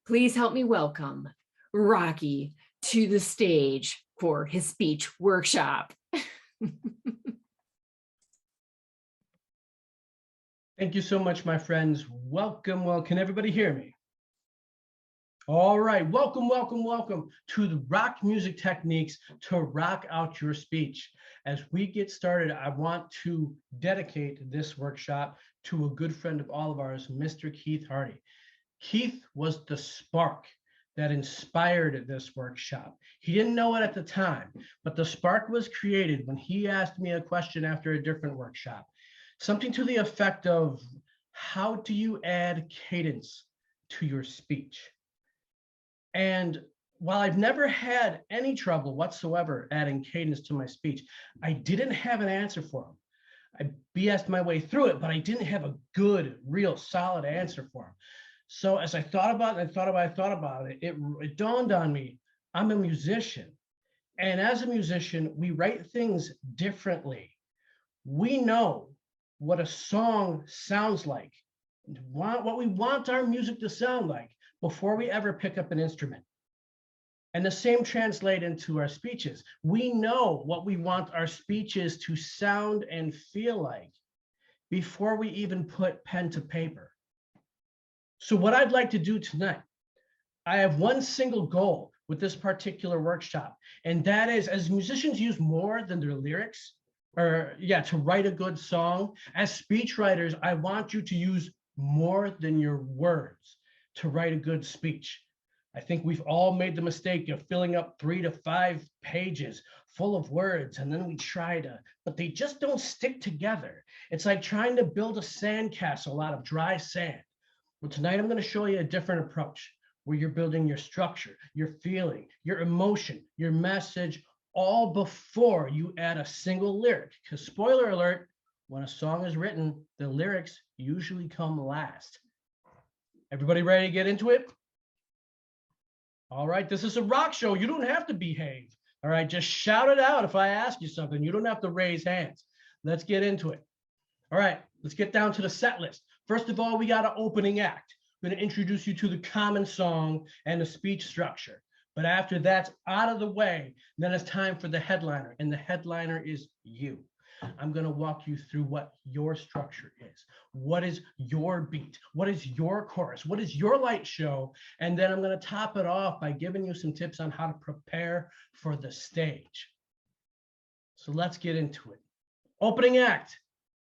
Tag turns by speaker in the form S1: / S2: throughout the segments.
S1: Please help me welcome Rocky to the stage for his speech workshop.
S2: Thank you so much, my friends. Welcome. Well, can everybody hear me? All right. Welcome, welcome, welcome to the rock music techniques to rock out your speech. As we get started, I want to dedicate this workshop to a good friend of all of ours, Mr. Keith Hardy. Keith was the spark that inspired this workshop. He didn't know it at the time, but the spark was created when he asked me a question after a different workshop. Something to the effect of, how do you add cadence to your speech? And while I've never had any trouble whatsoever adding cadence to my speech, I didn't have an answer for him. I BS'd my way through it, but I didn't have a good, real solid answer for him. So as I thought about it, it dawned on me, I'm a musician. And as a musician, we write things differently. We know what a song sounds like, what we want our music to sound like before we ever pick up an instrument. And the same translates into our speeches. We know what we want our speeches to sound and feel like before we even put pen to paper. So what I'd like to do tonight, I have one single goal with this particular workshop, and that is, as musicians use more than their lyrics, to write a good song, as speechwriters, I want you to use more than your words to write a good speech. I think we've all made the mistake of filling up 3 to 5 pages full of words, and then we try to, but they just don't stick together. It's like trying to build a sandcastle out of dry sand. Well, tonight I'm going to show you a different approach where you're building your structure, your feeling, your emotion, your message, all before you add a single lyric. Because spoiler alert, when a song is written, the lyrics usually come last. Everybody ready to get into it? All right, this is a rock show. You don't have to behave. All right, just shout it out if I ask you something. You don't have to raise hands. Let's get into it. All right, let's get down to the set list. First of all, we got an opening act. I'm going to introduce you to the common song and the speech structure. But after that's out of the way, then it's time for the headliner, and the headliner is you. I'm going to walk you through what your structure is. What is your beat? What is your chorus? What is your light show? And then I'm going to top it off by giving you some tips on how to prepare for the stage. So let's get into it. Opening act,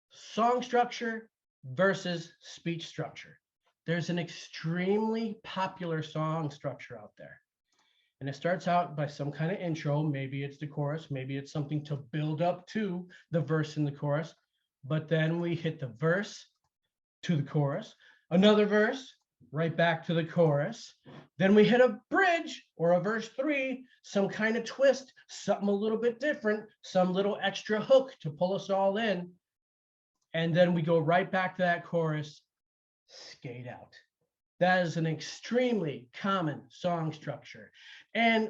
S2: song structure versus speech structure. There's an extremely popular song structure out there. And it starts out by some kind of intro. Maybe it's the chorus, maybe it's something to build up to the verse in the chorus. But then we hit the verse to the chorus, another verse, right back to the chorus. Then we hit a bridge or a verse 3, some kind of twist, something a little bit different, some little extra hook to pull us all in. And then we go right back to that chorus, skate out. That is an extremely common song structure. And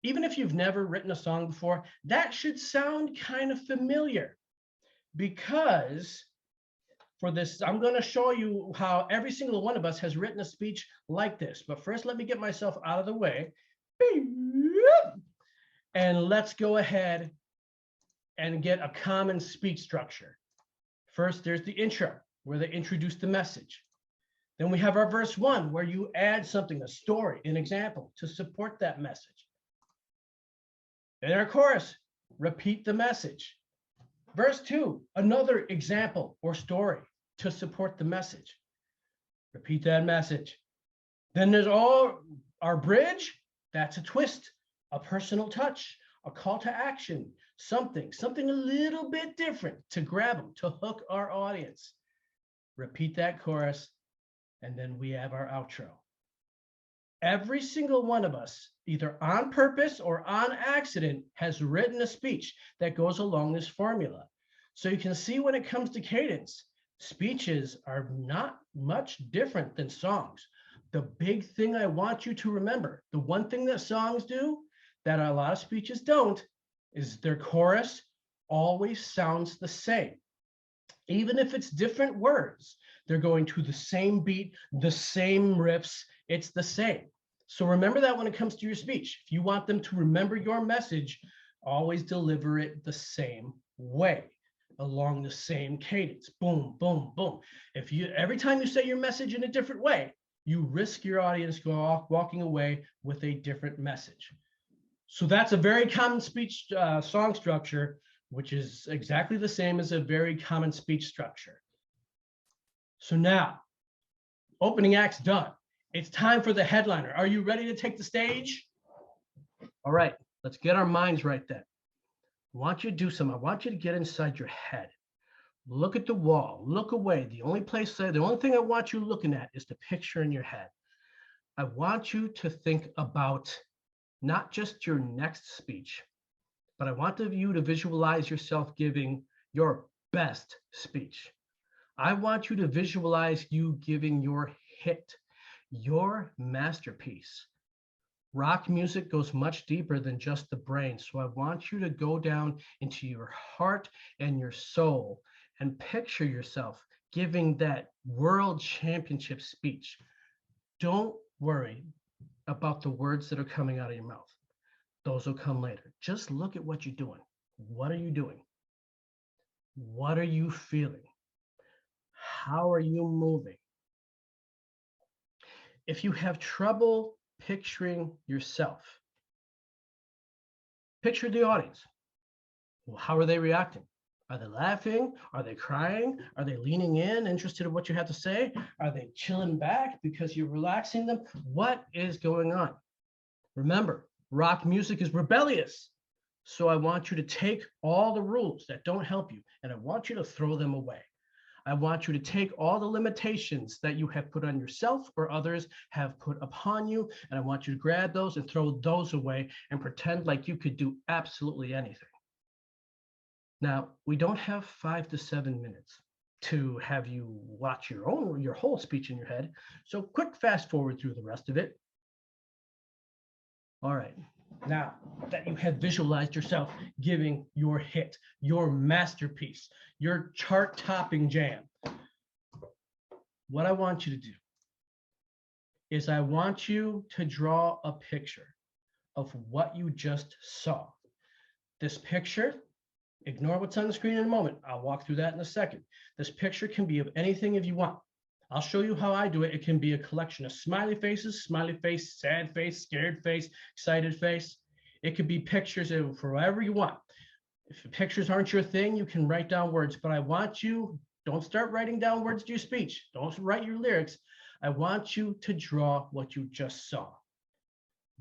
S2: even if you've never written a song before, that should sound kind of familiar, because for this, I'm going to show you how every single one of us has written a speech like this. But first, let me get myself out of the way. And let's go ahead and get a common speech structure. First, there's the intro, where they introduce the message. Then we have our verse 1, where you add something, a story, an example to support that message. Then our chorus, repeat the message. Verse 2, another example or story to support the message. Repeat that message. Then there's our bridge. That's a twist, a personal touch, a call to action, something a little bit different to grab them, to hook our audience. Repeat that chorus, and then we have our outro. Every single one of us, either on purpose or on accident, has written a speech that goes along this formula. So you can see when it comes to cadence, speeches are not much different than songs. The big thing I want you to remember, the one thing that songs do that a lot of speeches don't, is their chorus always sounds the same. Even if it's different words, They're going to the same beat, the same riffs. It's the same. So remember that when it comes to your speech. If you want them to remember your message, always deliver it the same way, along the same cadence. Boom, boom, boom. If you every time you say your message in a different way, you risk your audience walking away with a different message. So that's a very common speech song structure, which is exactly the same as a very common speech structure. So now, opening act's done. It's time for the headliner. Are you ready to take the stage? All right, let's get our minds right then. I want you to do something. I want you to get inside your head. Look at the wall, look away. The only thing I want you looking at is the picture in your head. I want you to think about not just your next speech, but I want you to visualize yourself giving your best speech. I want you to visualize you giving your hit, your masterpiece. Rock music goes much deeper than just the brain. So I want you to go down into your heart and your soul and picture yourself giving that world championship speech. Don't worry about the words that are coming out of your mouth. Those will come later. Just look at what you're doing. What are you doing? What are you feeling? How are you moving? If you have trouble picturing yourself, picture the audience. Well, how are they reacting? Are they laughing? Are they crying? Are they leaning in, interested in what you have to say? Are they chilling back because you're relaxing them? What is going on? Remember, rock music is rebellious. So I want you to take all the rules that don't help you, and I want you to throw them away. I want you to take all the limitations that you have put on yourself or others have put upon you, and I want you to grab those and throw those away and pretend like you could do absolutely anything. Now, we don't have 5 to 7 minutes to have you watch your whole speech in your head. So quick fast forward through the rest of it. All right. Now that you have visualized yourself giving your hit, your masterpiece, your chart-topping jam, what I want you to do is I want you to draw a picture of what you just saw. This picture, ignore what's on the screen in a moment. I'll walk through that in a second. This picture can be of anything if you want. I'll show you how I do it. It can be a collection of smiley faces, smiley face, sad face, scared face, excited face. It could be pictures of for whatever you want. If pictures aren't your thing, you can write down words, but I want you, don't start writing down words to your speech. Don't write your lyrics. I want you to draw what you just saw.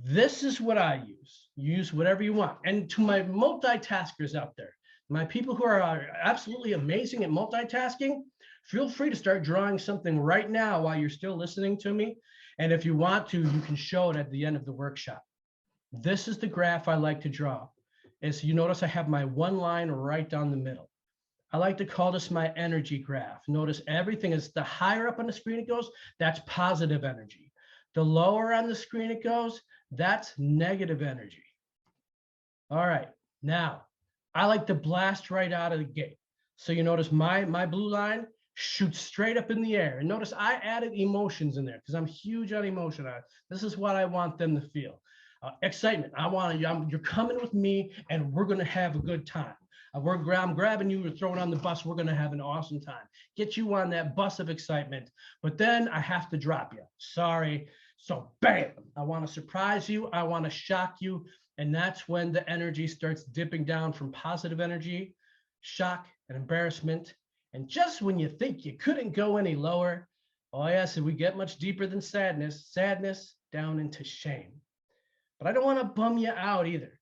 S2: This is what I use. Use whatever you want. And to my multitaskers out there, my people who are absolutely amazing at multitasking, feel free to start drawing something right now while you're still listening to me. And if you want to, you can show it at the end of the workshop. This is the graph I like to draw. As you notice, I have my one line right down the middle. I like to call this my energy graph. Notice everything is the higher up on the screen it goes, that's positive energy. The lower on the screen it goes, that's negative energy. All right, now I like to blast right out of the gate. So you notice my blue line shoots straight up in the air. And notice I added emotions in there because I'm huge on emotion. This is what I want them to feel. Excitement. You're coming with me and we're going to have a good time. I'm grabbing you, we're throwing on the bus. We're going to have an awesome time. Get you on that bus of excitement. But then I have to drop you. Sorry. So bam, I want to surprise you. I want to shock you. And that's when the energy starts dipping down from positive energy, shock and embarrassment. And just when you think you couldn't go any lower, oh yes, we get much deeper than sadness down into shame. But I don't want to bum you out either.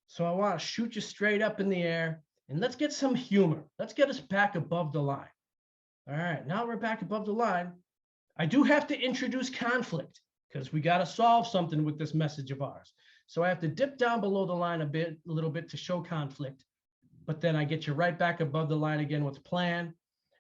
S2: So I want to shoot you straight up in the air and let's get some humor. Let's get us back above the line. All right, now we're back above the line. I do have to introduce conflict because we got to solve something with this message of ours. So I have to dip down below the line a little bit to show conflict, but then I get you right back above the line again with plan.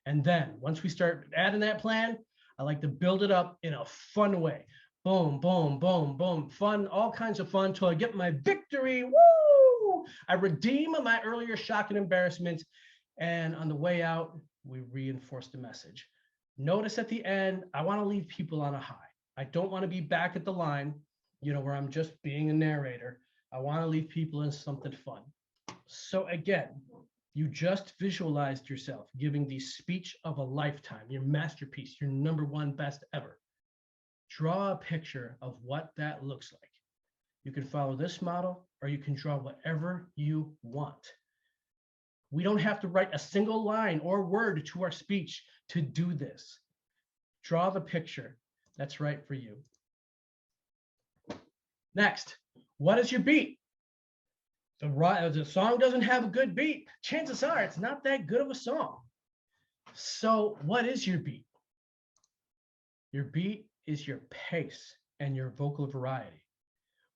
S2: And then once we start adding that plan, I like to build it up in a fun way. Boom, boom, boom, boom, fun, all kinds of fun till I get my victory. Woo! I redeem my earlier shock and embarrassment. And on the way out, we reinforce the message. Notice at the end, I want to leave people on a high. I don't want to be back at the line, where I'm just being a narrator. I want to leave people in something fun. So again, you just visualized yourself giving the speech of a lifetime, your masterpiece, your #1 best ever. Draw a picture of what that looks like. You can follow this model, or you can draw whatever you want. We don't have to write a single line or word to our speech to do this. Draw the picture that's right for you. Next, what is your beat? The song doesn't have a good beat. Chances are it's not that good of a song. So what is your beat? Your beat is your pace and your vocal variety.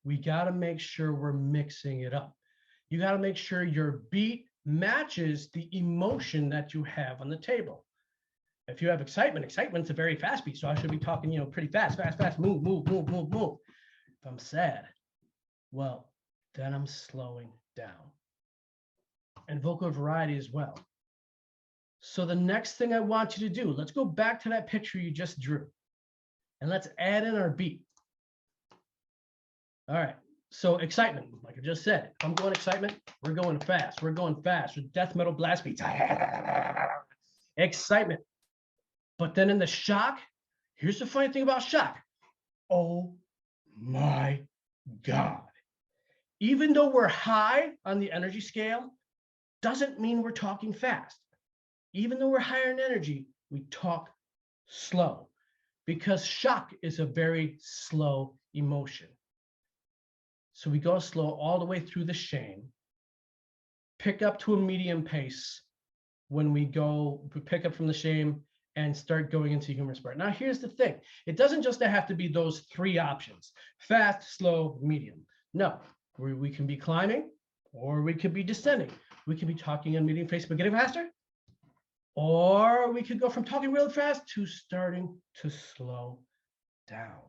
S2: We got to make sure we're mixing it up. You got to make sure your beat matches the emotion that you have on the table. If you have excitement's a very fast beat. So I should be talking, pretty fast, move. If I'm sad, well, then I'm slowing down. And vocal variety as well. So the next thing I want you to do, let's go back to that picture you just drew. And let's add in our beat. All right. So excitement, like I just said, if I'm going excitement, we're going fast. We're going fast with death metal blast beats. Excitement. But then in the shock, here's the funny thing about shock. Oh my God. Even though we're high on the energy scale, doesn't mean we're talking fast. Even though we're higher in energy, we talk slow because shock is a very slow emotion. So we go slow all the way through the shame, pick up to a medium pace when we pick up from the shame and start going into humorous part. Now, here's the thing. It doesn't just have to be those 3 options, fast, slow, medium. No, we can be climbing or we could be descending. We could be talking in medium pace, but getting faster. Or we could go from talking really fast to starting to slow down.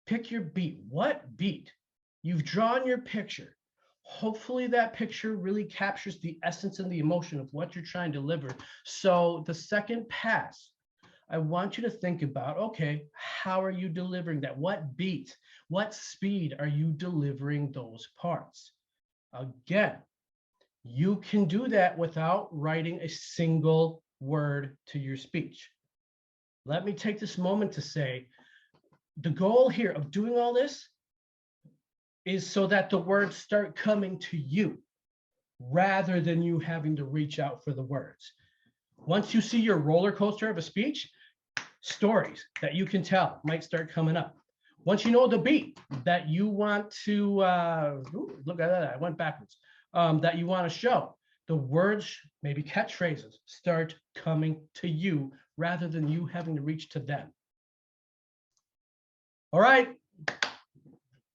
S2: Pick your beat. What beat? You've drawn your picture. Hopefully that picture really captures the essence and the emotion of what you're trying to deliver. So the second pass, I want you to think about, okay, how are you delivering that? What beat, what speed are you delivering those parts? Again, you can do that without writing a single word to your speech. Let me take this moment to say, the goal here of doing all this is so that the words start coming to you rather than you having to reach out for the words. Once you see your roller coaster of a speech, stories that you can tell might start coming up. Once you know the beat that you want to, look at that, I went backwards, that you want to show, the words, maybe catchphrases, start coming to you rather than you having to reach to them. All right,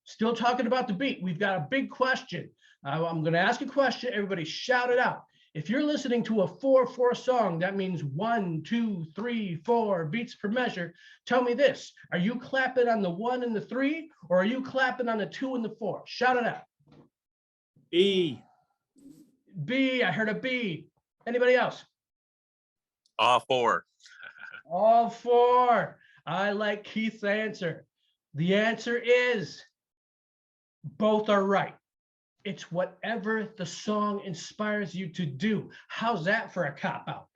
S2: still talking about the beat. We've got a big question. I'm going to ask a question. Everybody shout it out. If you're listening to a 4/4 song, that means 1, 2, 3, 4 beats per measure. Tell me this. Are you clapping on the 1 and the 3, or are you clapping on the 2 and the 4? Shout it out.
S3: B.
S2: B, I heard a B. Anybody else?
S3: All 4.
S2: All 4. I like Keith's answer. The answer is both are right. It's whatever the song inspires you to do. How's that for a cop-out?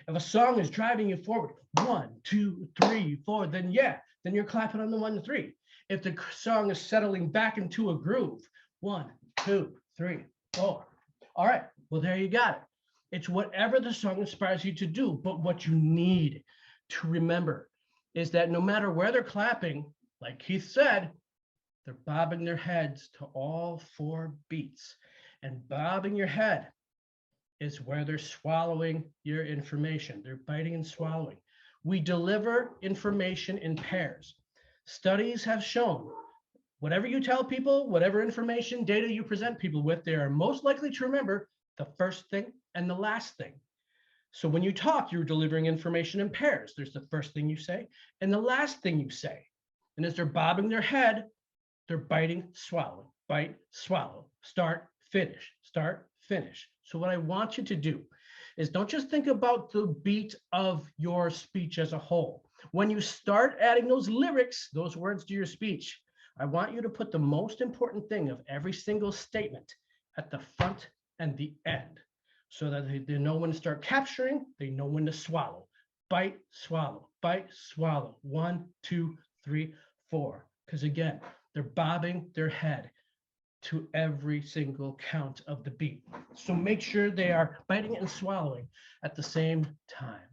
S2: If a song is driving you forward, 1, 2, 3, 4, then yeah, then you're clapping on the 1 to 3. If the song is settling back into a groove, 1, 2, 3, 4. All right, well, there you got it. It's whatever the song inspires you to do, but what you need to remember is that no matter where they're clapping, like Keith said, they're bobbing their heads to all 4 beats. And bobbing your head is where they're swallowing your information. They're biting and swallowing. We deliver information in pairs. Studies have shown whatever you tell people, whatever information, data you present people with, they are most likely to remember the first thing and the last thing. So when you talk, you're delivering information in pairs. There's the first thing you say and the last thing you say. And as they're bobbing their head, they're biting, swallowing, bite, swallow, start, finish, start, finish. So what I want you to do is don't just think about the beat of your speech as a whole. When you start adding those lyrics, those words to your speech, I want you to put the most important thing of every single statement at the front and the end, so that they know when to start capturing, they know when to swallow. Bite, swallow, bite, swallow. 1, 2, 3, 4. Because again, they're bobbing their head to every single count of the beat. So make sure they are biting and swallowing at the same time.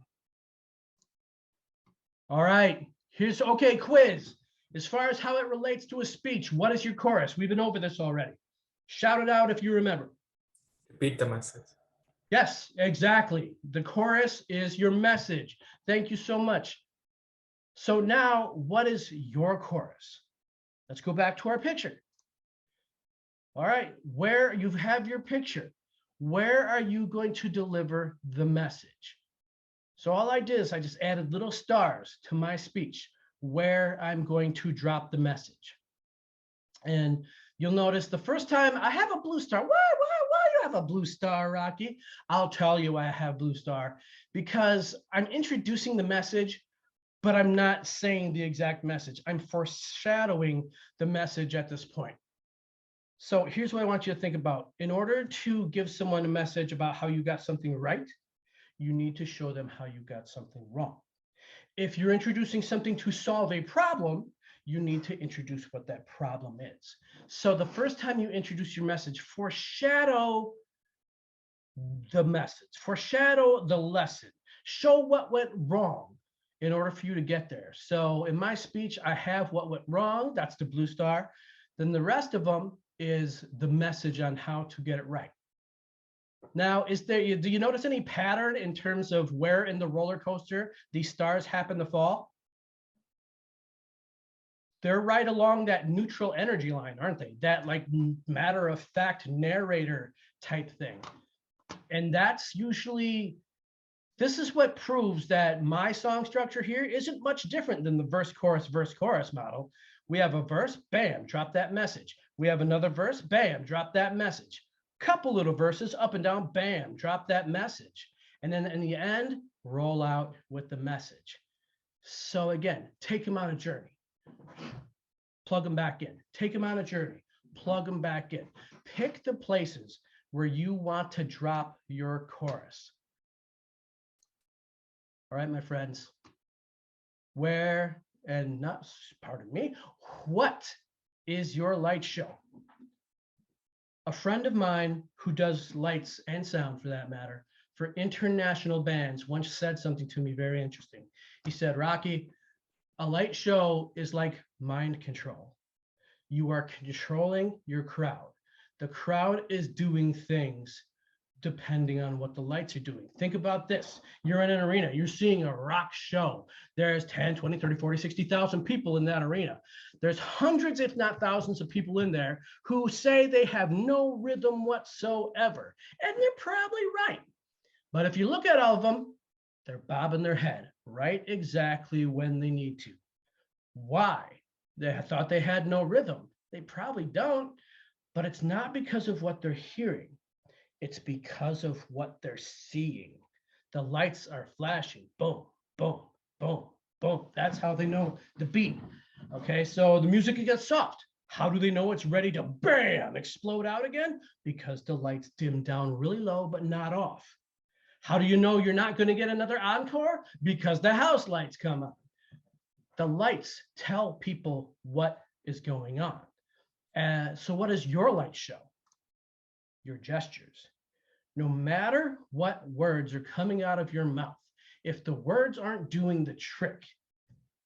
S2: All right, here's, okay, quiz. As far as how it relates to a speech, what is your chorus? We've been over this already. Shout it out if you remember.
S4: Repeat the message.
S2: Yes, exactly. The chorus is your message. Thank you so much. So now, what is your chorus? Let's go back to our picture. All right, where you have your picture, where are you going to deliver the message? So all I did is I just added little stars to my speech where I'm going to drop the message. And you'll notice the first time I have a blue star. Why you have a blue star, Rocky? I'll tell you why I have blue star, because I'm introducing the message, but I'm not saying the exact message. I'm foreshadowing the message at this point. So here's what I want you to think about. In order to give someone a message about how you got something right, you need to show them how you got something wrong. If you're introducing something to solve a problem, you need to introduce what that problem is. So the first time you introduce your message, foreshadow the message, foreshadow the lesson, show what went wrong in order for you to get there. So in my speech, I have what went wrong, that's the blue star. Then the rest of them is the message on how to get it right. Now, do you notice any pattern in terms of where in the roller coaster these stars happen to fall? They're right along that neutral energy line, aren't they? That like matter of fact narrator type thing. And that's usually, this is what proves that my song structure here isn't much different than the verse, chorus model. We have a verse, bam, drop that message. We have another verse, bam, drop that message. Couple little verses up and down, bam, drop that message. And then in the end, roll out with the message. So again, take them on a journey. Plug them back in. Take them on a journey. Plug them back in. Pick the places where you want to drop your chorus. All right, my friends. Where, and not, pardon me, what is your light show? A friend of mine who does lights and sound, for that matter, for international bands once said something to me very interesting. He said, Rocky, a light show is like mind control. You are controlling your crowd. The crowd is doing things depending on what the lights are doing. Think about this. You're in an arena. You're seeing a rock show. There's 10, 20, 30, 40, 60,000 people in that arena. There's hundreds, if not thousands, of people in there who say they have no rhythm whatsoever. And they're probably right. But if you look at all of them, they're bobbing their head right exactly when they need to. Why? They thought they had no rhythm. They probably don't, but it's not because of what they're hearing. It's because of what they're seeing. The lights are flashing, boom, boom, boom, boom. That's how they know the beat. Okay, so the music gets soft. How do they know it's ready to bam, explode out again? Because the lights dim down really low, but not off. How do you know you're not going to get another encore? Because the house lights come on. The lights tell people what is going on. So what is your light show? Your gestures. No matter what words are coming out of your mouth, if the words aren't doing the trick,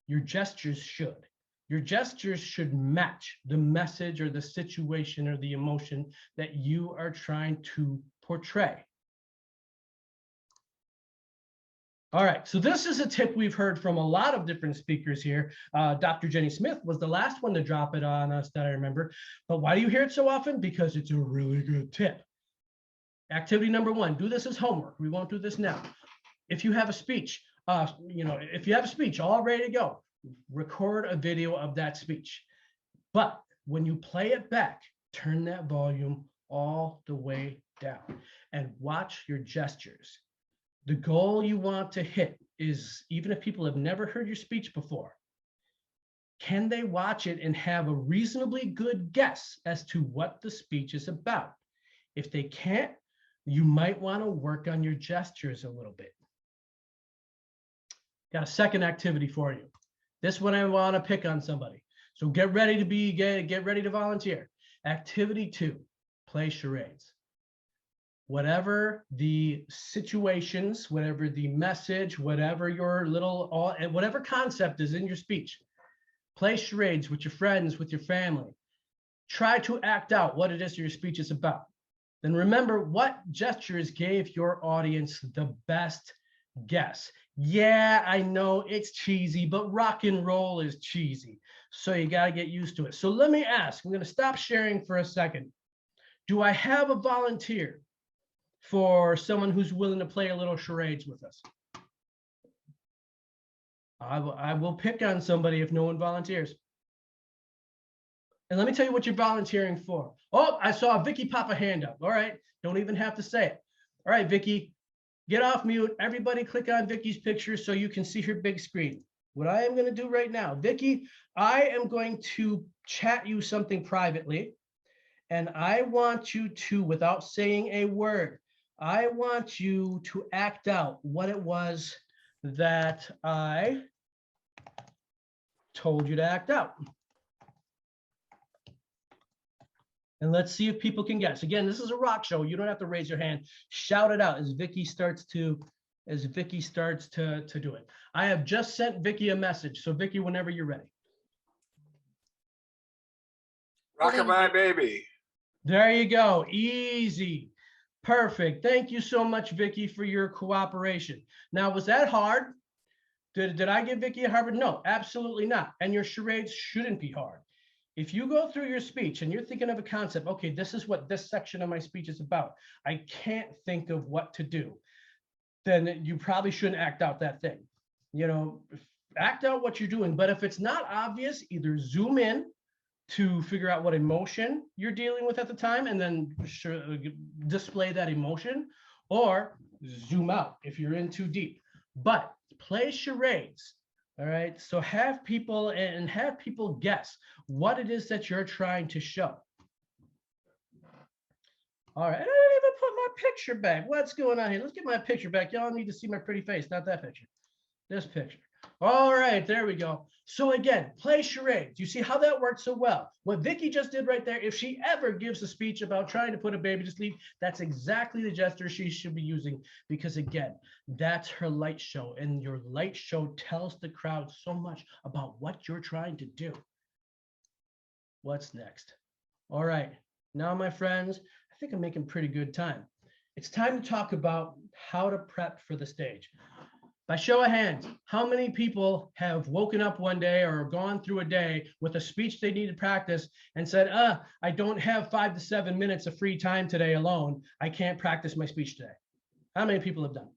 S2: your gestures should. Your gestures should match the message or the situation or the emotion that you are trying to portray. All right, so this is a tip we've heard from a lot of different speakers here. Dr. Jenny Smith was the last one to drop it on us that I remember. But why do you hear it so often? Because it's a really good tip. Activity number 1, do this as homework. We won't do this now. If you have a speech, if you have a speech all ready to go, record a video of that speech. But when you play it back, turn that volume all the way down and watch your gestures. The goal you want to hit is, even if people have never heard your speech before, can they watch it and have a reasonably good guess as to what the speech is about? If they can't, you might want to work on your gestures a little bit. Got a second activity for you. This one I want to pick on somebody. So get ready to get ready to volunteer. Activity 2, play charades. Whatever the situations, whatever the message, whatever your whatever concept is in your speech, play charades with your friends, with your family. Try to act out what it is your speech is about. Then remember what gestures gave your audience the best guess. Yeah, I know it's cheesy, but rock and roll is cheesy. So you got to get used to it. So let me ask, I'm going to stop sharing for a second. Do I have a volunteer for someone who's willing to play a little charades with us? I will pick on somebody if no one volunteers. And let me tell you what you're volunteering for. Oh, I saw Vicky pop a hand up. All right, don't even have to say it. All right, Vicky, get off mute. Everybody click on Vicky's picture so you can see her big screen. What I am going to do right now, Vicky, I am going to chat you something privately. And I want you to, without saying a word, I want you to act out what it was that I told you to act out. And let's see if people can guess. Again, this is a rock show. You don't have to raise your hand. Shout it out as Vicky starts to do it. I have just sent Vicky a message. So Vicky, whenever you're ready.
S5: Rockabye baby.
S2: There you go. Easy. Perfect. Thank you so much, Vicky, for your cooperation. Now, was that hard? Did I give Vicky a hard? No, absolutely not. And your charades shouldn't be hard. If you go through your speech and you're thinking of a concept, okay, this is what this section of my speech is about. I can't think of what to do. Then you probably shouldn't act out that thing. You know, act out what you're doing. But if it's not obvious, either zoom in to figure out what emotion you're dealing with at the time and then display that emotion, or zoom out if you're in too deep. But play charades. All right, so have people guess what it is that you're trying to show. All right, I didn't even put my picture back. What's going on here? Let's get my picture back. Y'all need to see my pretty face, not that picture. This picture. All right, there we go. So again, play charades. You see how that worked so well. What Vicky just did right there, if she ever gives a speech about trying to put a baby to sleep, that's exactly the gesture she should be using, because again, that's her light show, and your light show tells the crowd so much about what you're trying to do. What's next? All right, now my friends, I think I'm making pretty good time. It's time to talk about how to prep for the stage. By show of hands, how many people have woken up one day or gone through a day with a speech they need to practice and said, I don't have 5 to 7 minutes of free time today alone. I can't practice my speech today. How many people have done?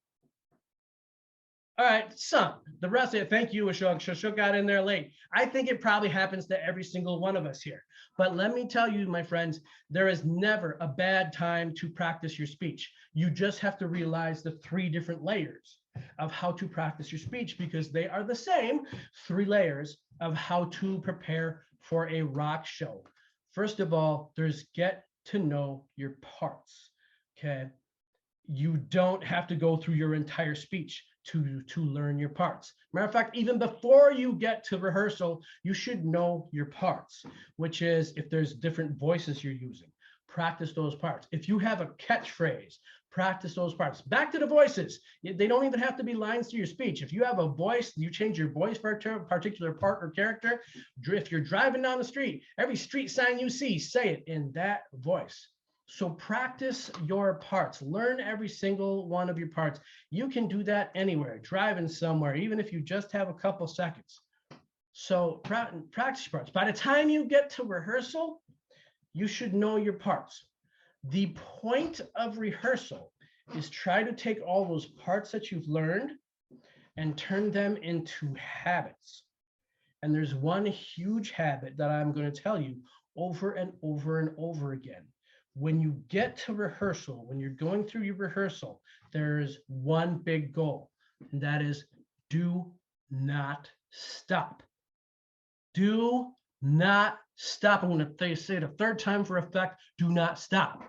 S2: All right, some. The rest of it, thank you, Ashok. Ashok got in there late. I think it probably happens to every single one of us here. But let me tell you, my friends, there is never a bad time to practice your speech. You just have to realize the 3 different layers of how to practice your speech, because they are the same 3 layers of how to prepare for a rock show. First of all, there's get to know your parts, okay? You don't have to go through your entire speech to learn your parts. Matter of fact, even before you get to rehearsal, you should know your parts, which is if there's different voices you're using, practice those parts. If you have a catchphrase, practice those parts. Back to the voices. They don't even have to be lines to your speech. If you have a voice, you change your voice for a particular part or character. If you're driving down the street, every street sign you see, say it in that voice. So practice your parts. Learn every single one of your parts. You can do that anywhere, driving somewhere, even if you just have a couple seconds. So practice your parts. By the time you get to rehearsal, you should know your parts. The point of rehearsal is try to take all those parts that you've learned and turn them into habits. And there's one huge habit that I'm going to tell you over and over and over again. when you get to rehearsal, when you're going through your rehearsal, there's one big goal, and that is do not stop. Do not stop. I'm going to say it a third time for effect. Do not stop.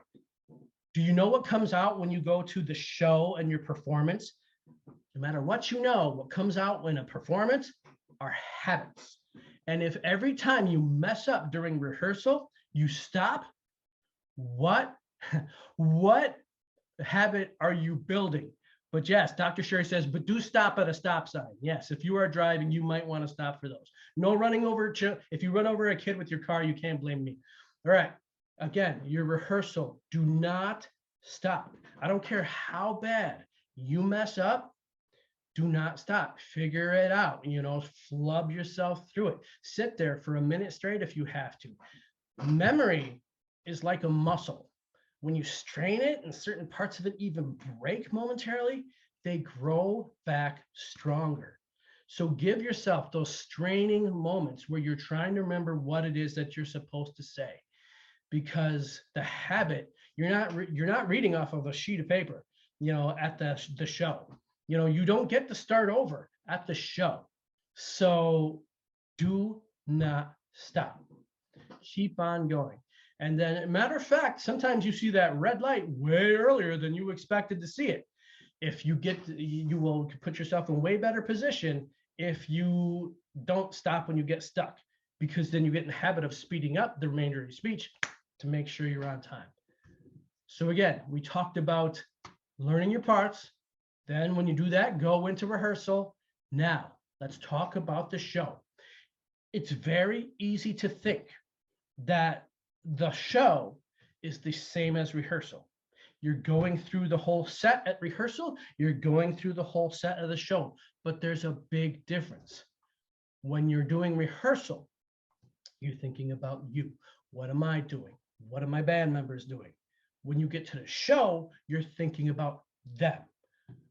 S2: Do you know what comes out when you go to the show and your performance? No matter what you know, what comes out in a performance are habits. And if every time you mess up during rehearsal, you stop, what habit are you building? But yes, Dr. Schurr says, but do stop at a stop sign. Yes, if you are driving, you might want to stop for those. No running over. If you run over a kid with your car, you can't blame me. All right. Again, your rehearsal, do not stop. I don't care how bad you mess up. Do not stop. Figure it out. Flub yourself through it. Sit there for a minute straight if you have to. Memory is like a muscle. When you strain it and certain parts of it even break momentarily, they grow back stronger. So give yourself those straining moments where you're trying to remember what it is that you're supposed to say, because the habit, you're not reading off of a sheet of paper, at the show. You don't get to start over at the show. So do not stop. Keep on going. And then, matter of fact, sometimes you see that red light way earlier than you expected to see it. If you will put yourself in way better position if you don't stop when you get stuck, because then you get in the habit of speeding up the remainder of your speech to make sure you're on time. So again, we talked about learning your parts. Then when you do that, go into rehearsal. Now, let's talk about the show. It's very easy to think that the show is the same as rehearsal. You're going through the whole set at rehearsal, you're going through the whole set of the show, but there's a big difference. When you're doing rehearsal, you're thinking about you. What am I doing? What are my band members doing? When you get to the show, you're thinking about them.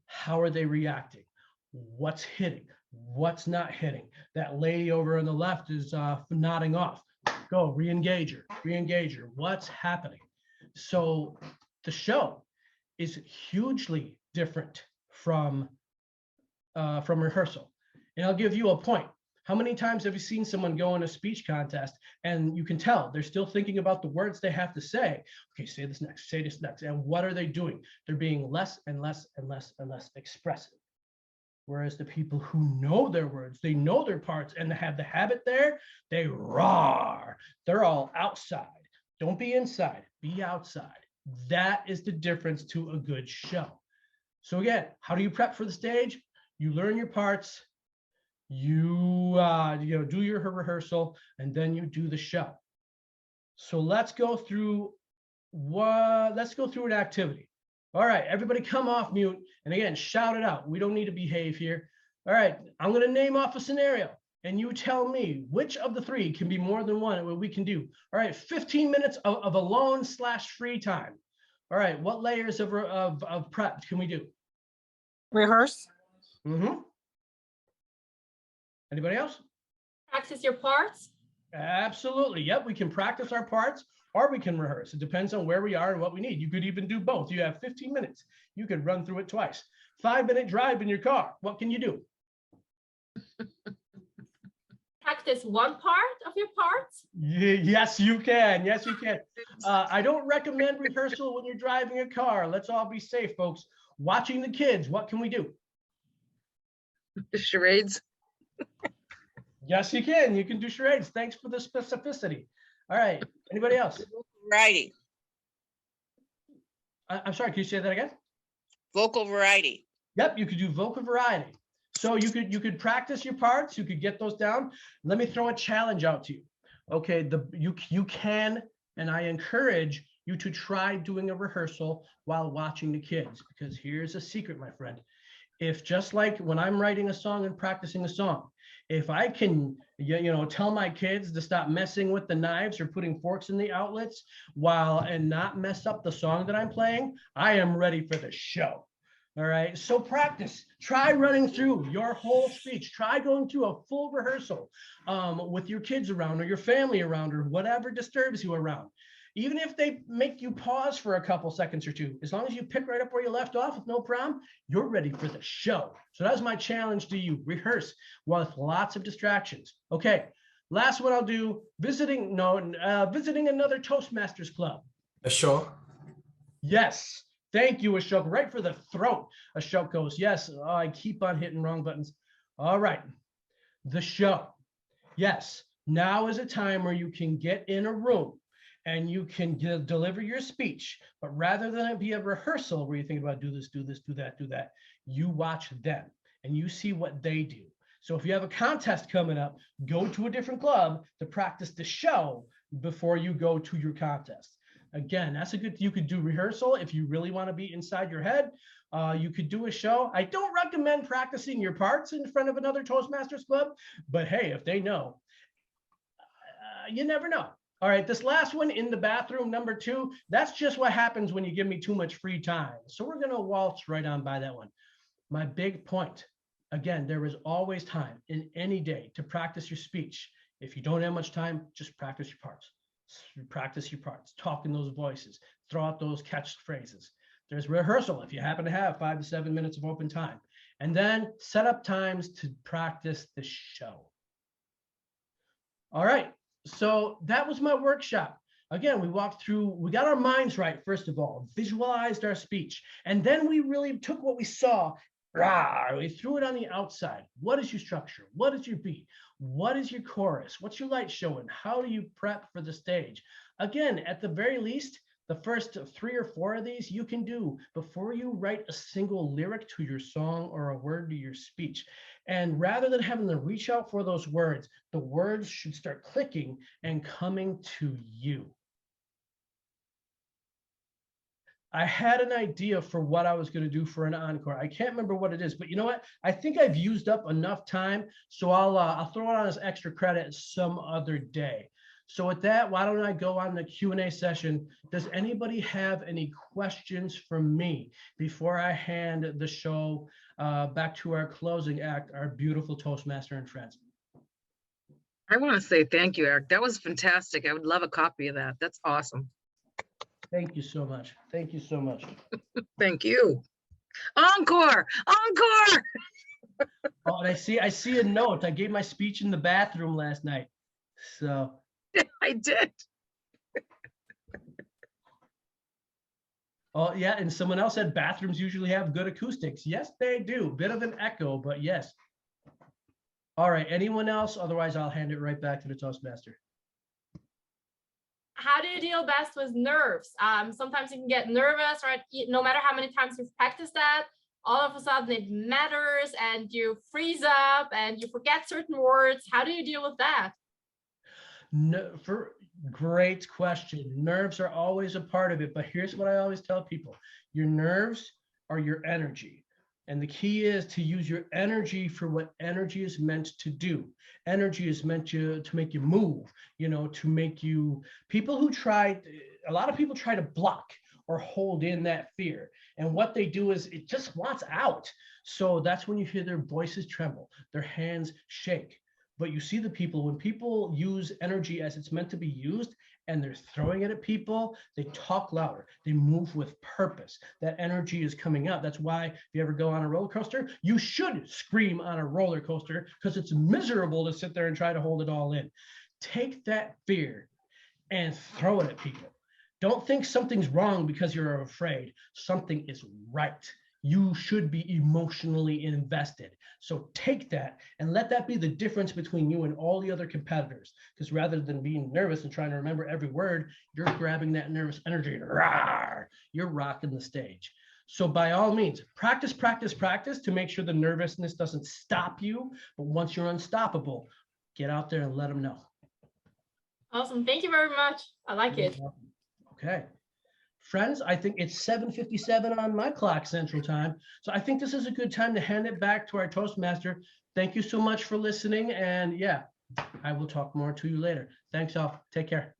S2: How are they reacting? What's hitting? What's not hitting? That lady over on the left is nodding off. Go, re-engage her. What's happening? So the show is hugely different from rehearsal. And I'll give you a point. How many times have you seen someone go in a speech contest and you can tell they're still thinking about the words they have to say? Okay, say this next, say this next. And what are they doing? They're being less and less and less and less expressive. Whereas the people who know their words, they know their parts and have the habit there, they roar. They're all outside. Don't be inside, be outside. That is the difference to a good show. So again, how do you prep for the stage? You learn your parts, you do your rehearsal, and then you do the show. So let's go through an activity. All right, everybody come off mute. And again, shout it out. We don't need to behave here. All right, I'm going to name off a scenario. And you tell me which of the three can be more than one and what we can do. All right, 15 minutes of alone/free time. All right, what layers of prep can we do?
S6: Rehearse.
S2: Anybody else?
S1: Practice your parts.
S2: Absolutely. Yep, we can practice our parts or we can rehearse. It depends on where we are and what we need. You could even do both. You have 15 minutes. You could run through it twice. 5-minute drive in your car. What can you do?
S1: Practice one part of your parts.
S2: Yes, you can. Yes, you can. I don't recommend rehearsal when you're driving a car. Let's all be safe, folks. Watching the kids. What can we do?
S6: Charades.
S2: Yes, you can. You can do charades. Thanks for the specificity. All right. Anybody else?
S6: Variety.
S2: I'm sorry. Can you say that again?
S6: Vocal variety.
S2: Yep. You could do vocal variety. So you could practice your parts. You could get those down. Let me throw a challenge out to you. Okay. You can, and I encourage you to try doing a rehearsal while watching the kids, because here's a secret, my friend. If just like when I'm writing a song and practicing a song, if I can, tell my kids to stop messing with the knives or putting forks in the outlets and not mess up the song that I'm playing, I am ready for the show. All right. So practice. Try running through your whole speech. Try going through a full rehearsal with your kids around or your family around or whatever disturbs you around. Even if they make you pause for a couple seconds or two, as long as you pick right up where you left off with no problem, you're ready for the show. So that's my challenge to you. Rehearse with lots of distractions. Okay, last one I'll do, visiting another Toastmasters club.
S4: Schurr.
S2: Yes, thank you, Ashok. Right for the throat. Ashok goes, yes, oh, I keep on hitting wrong buttons. All right, the show. Yes, now is a time where you can get in a room and you can deliver your speech, but rather than it be a rehearsal where you think about do this, do that, you watch them and you see what they do. So if you have a contest coming up, go to a different club to practice the show before you go to your contest. Again, that's a good, you could do rehearsal if you really want to be inside your head. You could do a show. I don't recommend practicing your parts in front of another Toastmasters club, but hey, if they know, you never know. All right, this last one in the bathroom, number 2, that's just what happens when you give me too much free time. So we're going to waltz right on by that one. My big point, again, there is always time in any day to practice your speech. If you don't have much time, just practice your parts. Practice your parts, talk in those voices, throw out those catchphrases. There's rehearsal if you happen to have 5 to 7 minutes of open time. And then set up times to practice the show. All right. So that was my workshop. Again, we walked through, we got our minds right, first of all, visualized our speech. And then we really took what we saw, we threw it on the outside. What is your structure? What is your beat? What is your chorus? What's your light showing? How do you prep for the stage? Again, at the very least, the first 3 or 4 of these you can do before you write a single lyric to your song or a word to your speech. And rather than having to reach out for those words, the words should start clicking and coming to you. I had an idea for what I was going to do for an encore. I can't remember what it is, but you know what? I think I've used up enough time, so I'll throw it on as extra credit some other day. So with that, why don't I go on the Q&A session? Does anybody have any questions for me before I hand the show back to our closing act, our beautiful Toastmaster and friends?
S7: I want to say thank you, Eric. That was fantastic. I would love a copy of that. That's awesome.
S2: Thank you so much. Thank you so much.
S7: Thank you. Encore! Encore!
S2: Oh, and I see a note. I gave my speech in the bathroom last night. So
S7: I did.
S2: oh yeah, and someone else said bathrooms usually have good acoustics. Yes, they do. Bit of an echo, but yes. All right, anyone else? Otherwise, I'll hand it right back to the Toastmaster.
S8: How do you deal best with nerves? Sometimes you can get nervous, right? No matter how many times you've practiced that, all of a sudden it matters and you freeze up and you forget certain words. How do you deal with that?
S2: No, great question. Nerves are always a part of it, but here's what I always tell people. Your nerves are your energy. And the key is to use your energy for what energy is meant to do. Energy is meant to make you move, you know, to make you, a lot of people try to block or hold in that fear. And what they do is it just wants out. So that's when you hear their voices tremble, their hands shake. But you see the people, when people use energy as it's meant to be used and they're throwing it at people, they talk louder, they move with purpose. That energy is coming out. That's why if you ever go on a roller coaster, you should scream on a roller coaster because it's miserable to sit there and try to hold it all in. Take that fear and throw it at people. Don't think something's wrong because you're afraid. Something is right. You should be emotionally invested. So take that and let that be the difference between you and all the other competitors. Because rather than being nervous and trying to remember every word, you're grabbing that nervous energy and you're rocking the stage. So by all means, practice, practice, practice to make sure the nervousness doesn't stop you. But once you're unstoppable, get out there and let them know.
S8: Awesome. Thank you very much. I like it.
S2: Okay. Friends, I think it's 7:57 on my clock Central Time. So I think this is a good time to hand it back to our Toastmaster. Thank you so much for listening. And yeah, I will talk more to you later. Thanks all. Take care.